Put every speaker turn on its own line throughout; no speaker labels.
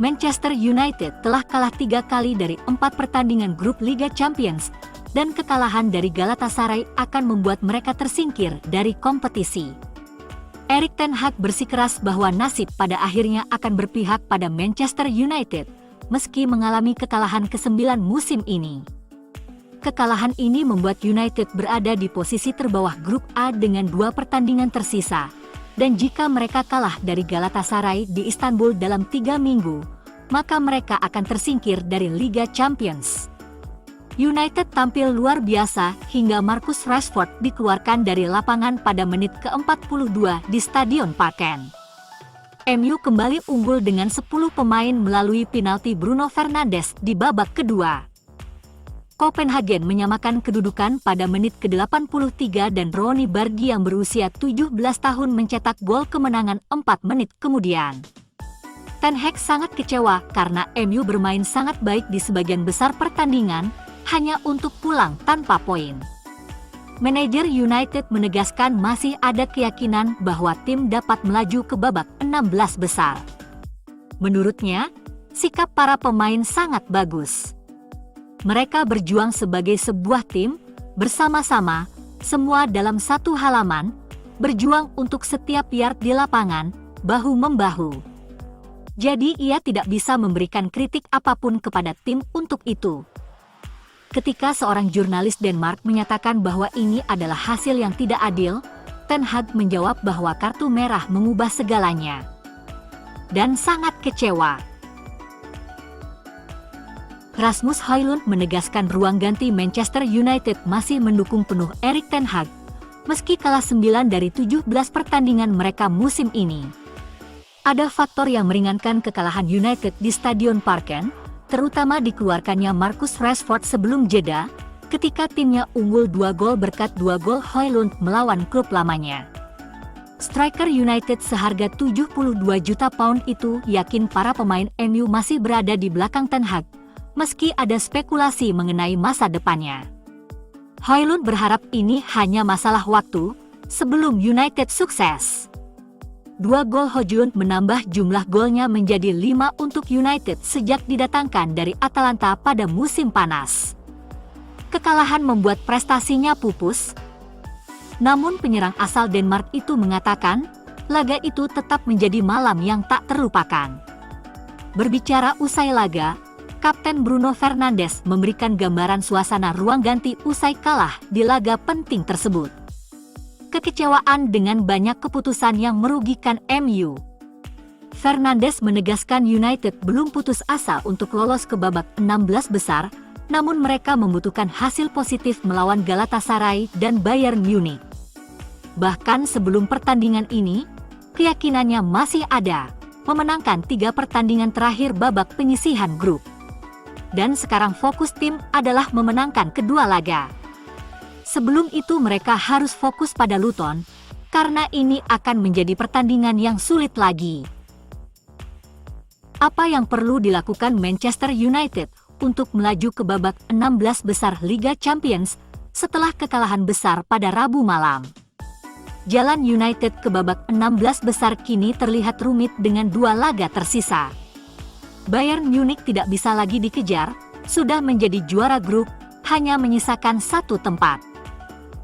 Manchester United telah kalah 3 kali dari 4 pertandingan grup Liga Champions, dan kekalahan dari Galatasaray akan membuat mereka tersingkir dari kompetisi. Erik ten Hag bersikeras bahwa nasib pada akhirnya akan berpihak pada Manchester United, meski mengalami kekalahan ke-9 musim ini. Kekalahan ini membuat United berada di posisi terbawah grup A dengan 2 pertandingan tersisa, dan jika mereka kalah dari Galatasaray di Istanbul dalam 3 minggu, maka mereka akan tersingkir dari Liga Champions. United tampil luar biasa hingga Marcus Rashford dikeluarkan dari lapangan pada menit ke-42 di Stadion Parken. MU kembali unggul dengan 10 pemain melalui penalti Bruno Fernandes di babak kedua. Copenhagen menyamakan kedudukan pada menit ke-83 dan Ronny Bardi yang berusia 17 tahun mencetak gol kemenangan 4 menit kemudian. Ten Hag sangat kecewa karena MU bermain sangat baik di sebagian besar pertandingan, hanya untuk pulang tanpa poin. Manajer United menegaskan masih ada keyakinan bahwa tim dapat melaju ke babak 16 besar. Menurutnya, sikap para pemain sangat bagus. Mereka berjuang sebagai sebuah tim, bersama-sama, semua dalam satu halaman, berjuang untuk setiap yard di lapangan, bahu-membahu. Jadi ia tidak bisa memberikan kritik apapun kepada tim untuk itu. Ketika seorang jurnalis Denmark menyatakan bahwa ini adalah hasil yang tidak adil, Ten Hag menjawab bahwa kartu merah mengubah segalanya. Dan sangat kecewa. Rasmus Højlund menegaskan ruang ganti Manchester United masih mendukung penuh Erik ten Hag, meski kalah 9 dari 17 pertandingan mereka musim ini. Ada faktor yang meringankan kekalahan United di Stadion Parken, terutama dikeluarkannya Marcus Rashford sebelum jeda, ketika timnya unggul 2 gol berkat 2 gol Højlund melawan klub lamanya. Striker United seharga 72 juta pound itu yakin para pemain MU masih berada di belakang Ten Hag, meski ada spekulasi mengenai masa depannya. Højlund berharap ini hanya masalah waktu, sebelum United sukses. 2 gol Højlund menambah jumlah golnya menjadi 5 untuk United sejak didatangkan dari Atalanta pada musim panas. Kekalahan membuat prestasinya pupus. Namun penyerang asal Denmark itu mengatakan, laga itu tetap menjadi malam yang tak terlupakan. Berbicara usai laga, Kapten Bruno Fernandes memberikan gambaran suasana ruang ganti usai kalah di laga penting tersebut. Kekecewaan dengan banyak keputusan yang merugikan MU. Fernandes menegaskan United belum putus asa untuk lolos ke babak 16 besar, namun mereka membutuhkan hasil positif melawan Galatasaray dan Bayern Munich. Bahkan sebelum pertandingan ini, keyakinannya masih ada, memenangkan 3 pertandingan terakhir babak penyisihan grup. Dan sekarang fokus tim adalah memenangkan kedua laga. Sebelum itu mereka harus fokus pada Luton, karena ini akan menjadi pertandingan yang sulit lagi. Apa yang perlu dilakukan Manchester United untuk melaju ke babak 16 besar Liga Champions setelah kekalahan besar pada Rabu malam? Jalan United ke babak 16 besar kini terlihat rumit dengan 2 laga tersisa. Bayern Munich tidak bisa lagi dikejar, sudah menjadi juara grup, hanya menyisakan 1 tempat.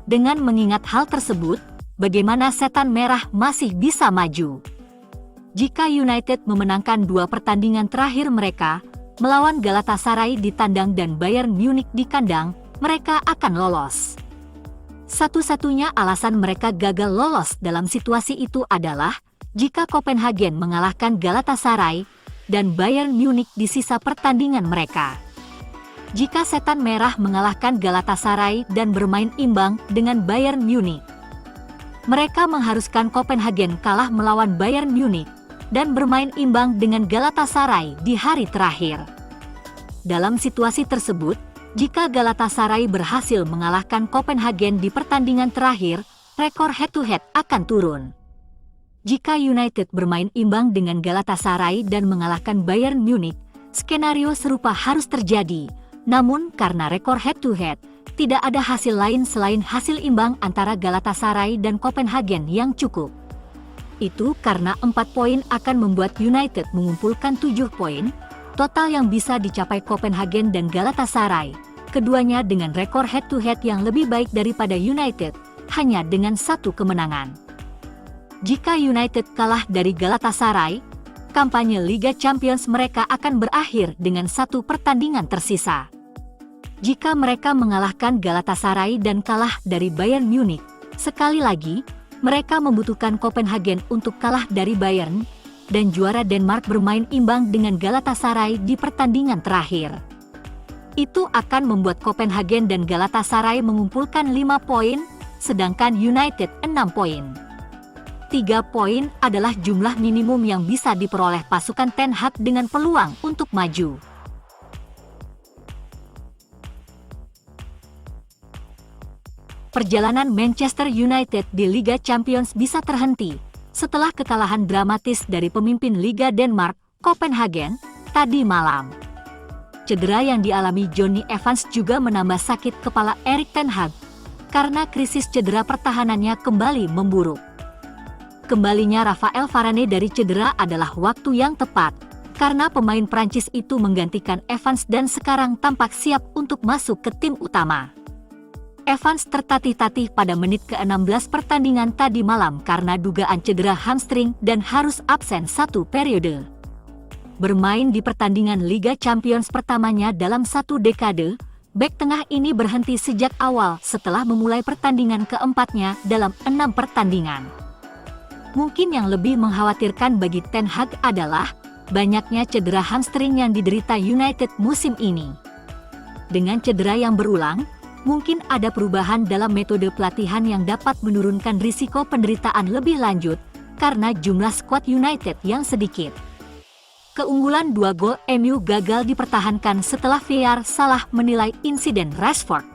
Dengan mengingat hal tersebut, bagaimana Setan Merah masih bisa maju? Jika United memenangkan 2 pertandingan terakhir mereka, melawan Galatasaray di tandang dan Bayern Munich di kandang, mereka akan lolos. Satu-satunya alasan mereka gagal lolos dalam situasi itu adalah jika Copenhagen mengalahkan Galatasaray dan Bayern Munich di sisa pertandingan mereka. Jika Setan Merah mengalahkan Galatasaray dan bermain imbang dengan Bayern Munich, mereka mengharuskan Copenhagen kalah melawan Bayern Munich dan bermain imbang dengan Galatasaray di hari terakhir. Dalam situasi tersebut, jika Galatasaray berhasil mengalahkan Copenhagen di pertandingan terakhir, rekor head-to-head akan turun. Jika United bermain imbang dengan Galatasaray dan mengalahkan Bayern Munich, skenario serupa harus terjadi. Namun karena rekor head-to-head, tidak ada hasil lain selain hasil imbang antara Galatasaray dan Copenhagen yang cukup. Itu karena 4 poin akan membuat United mengumpulkan 7 poin, total yang bisa dicapai Copenhagen dan Galatasaray, keduanya dengan rekor head-to-head yang lebih baik daripada United, hanya dengan 1 kemenangan. Jika United kalah dari Galatasaray, kampanye Liga Champions mereka akan berakhir dengan 1 pertandingan tersisa. Jika mereka mengalahkan Galatasaray dan kalah dari Bayern Munich, sekali lagi, mereka membutuhkan Copenhagen untuk kalah dari Bayern, dan juara Denmark bermain imbang dengan Galatasaray di pertandingan terakhir. Itu akan membuat Copenhagen dan Galatasaray mengumpulkan 5 poin, sedangkan United 6 poin. 3 poin adalah jumlah minimum yang bisa diperoleh pasukan Ten Hag dengan peluang untuk maju. Perjalanan Manchester United di Liga Champions bisa terhenti setelah kekalahan dramatis dari pemimpin Liga Denmark, Copenhagen, tadi malam. Cedera yang dialami Jonny Evans juga menambah sakit kepala Erik ten Hag karena krisis cedera pertahanannya kembali memburuk. Kembalinya Raphael Varane dari cedera adalah waktu yang tepat, karena pemain Prancis itu menggantikan Evans dan sekarang tampak siap untuk masuk ke tim utama. Evans tertatih-tatih pada menit ke-16 pertandingan tadi malam karena dugaan cedera hamstring dan harus absen 1 periode. Bermain di pertandingan Liga Champions pertamanya dalam 1 dekade, bek tengah ini berhenti sejak awal setelah memulai pertandingan keempatnya dalam 6 pertandingan. Mungkin yang lebih mengkhawatirkan bagi Ten Hag adalah banyaknya cedera hamstring yang diderita United musim ini. Dengan cedera yang berulang, mungkin ada perubahan dalam metode pelatihan yang dapat menurunkan risiko penderitaan lebih lanjut karena jumlah skuad United yang sedikit. Keunggulan 2 gol MU gagal dipertahankan setelah VAR salah menilai insiden Rashford.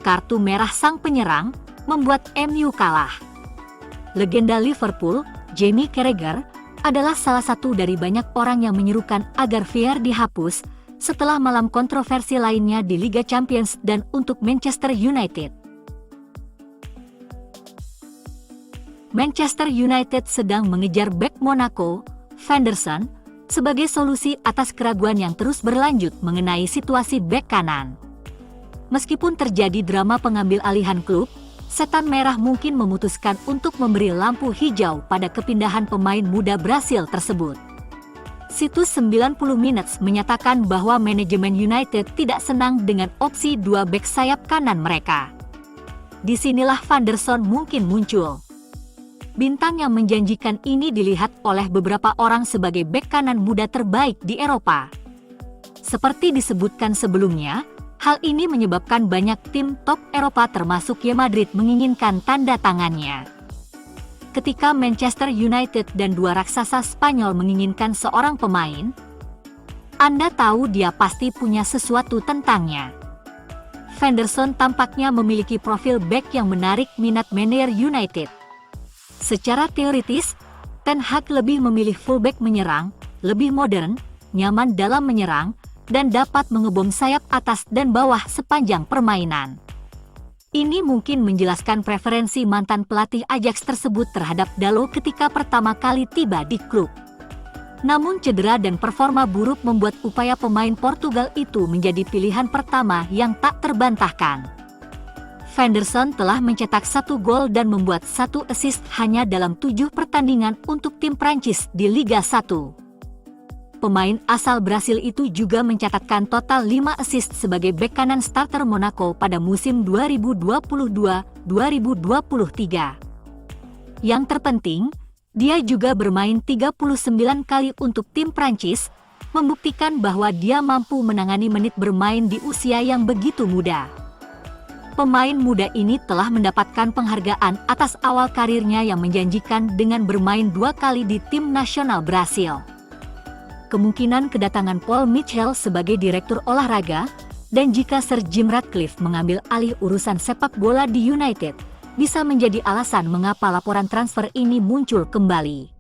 Kartu merah sang penyerang membuat MU kalah. Legenda Liverpool, Jamie Carragher, adalah salah satu dari banyak orang yang menyerukan agar VAR dihapus setelah malam kontroversi lainnya di Liga Champions dan untuk Manchester United. Manchester United sedang mengejar bek Monaco, Henderson, sebagai solusi atas keraguan yang terus berlanjut mengenai situasi bek kanan. Meskipun terjadi drama pengambil alihan klub, Setan Merah mungkin memutuskan untuk memberi lampu hijau pada kepindahan pemain muda Brasil tersebut. Situs 90 Minutes menyatakan bahwa manajemen United tidak senang dengan opsi 2 bek sayap kanan mereka. Disinilah Henderson mungkin muncul. Bintang yang menjanjikan ini dilihat oleh beberapa orang sebagai bek kanan muda terbaik di Eropa. Seperti disebutkan sebelumnya, hal ini menyebabkan banyak tim top Eropa termasuk Real Madrid menginginkan tanda tangannya. Ketika Manchester United dan 2 raksasa Spanyol menginginkan seorang pemain, Anda tahu dia pasti punya sesuatu tentangnya. Henderson tampaknya memiliki profil bek yang menarik minat manajer United. Secara teoritis, Ten Hag lebih memilih fullback menyerang, lebih modern, nyaman dalam menyerang, dan dapat mengebom sayap atas dan bawah sepanjang permainan. Ini mungkin menjelaskan preferensi mantan pelatih Ajax tersebut terhadap Dalot ketika pertama kali tiba di klub. Namun cedera dan performa buruk membuat upaya pemain Portugal itu menjadi pilihan pertama yang tak terbantahkan. Henderson telah mencetak 1 gol dan membuat 1 assist hanya dalam 7 pertandingan untuk tim Prancis di Liga 1. Pemain asal Brasil itu juga mencatatkan total 5 assist sebagai bek kanan starter Monaco pada musim 2022-2023. Yang terpenting, dia juga bermain 39 kali untuk tim Prancis, membuktikan bahwa dia mampu menangani menit bermain di usia yang begitu muda. Pemain muda ini telah mendapatkan penghargaan atas awal karirnya yang menjanjikan dengan bermain 2 kali di tim nasional Brasil. Kemungkinan kedatangan Paul Mitchell sebagai direktur olahraga, dan jika Sir Jim Ratcliffe mengambil alih urusan sepak bola di United, bisa menjadi alasan mengapa laporan transfer ini muncul kembali.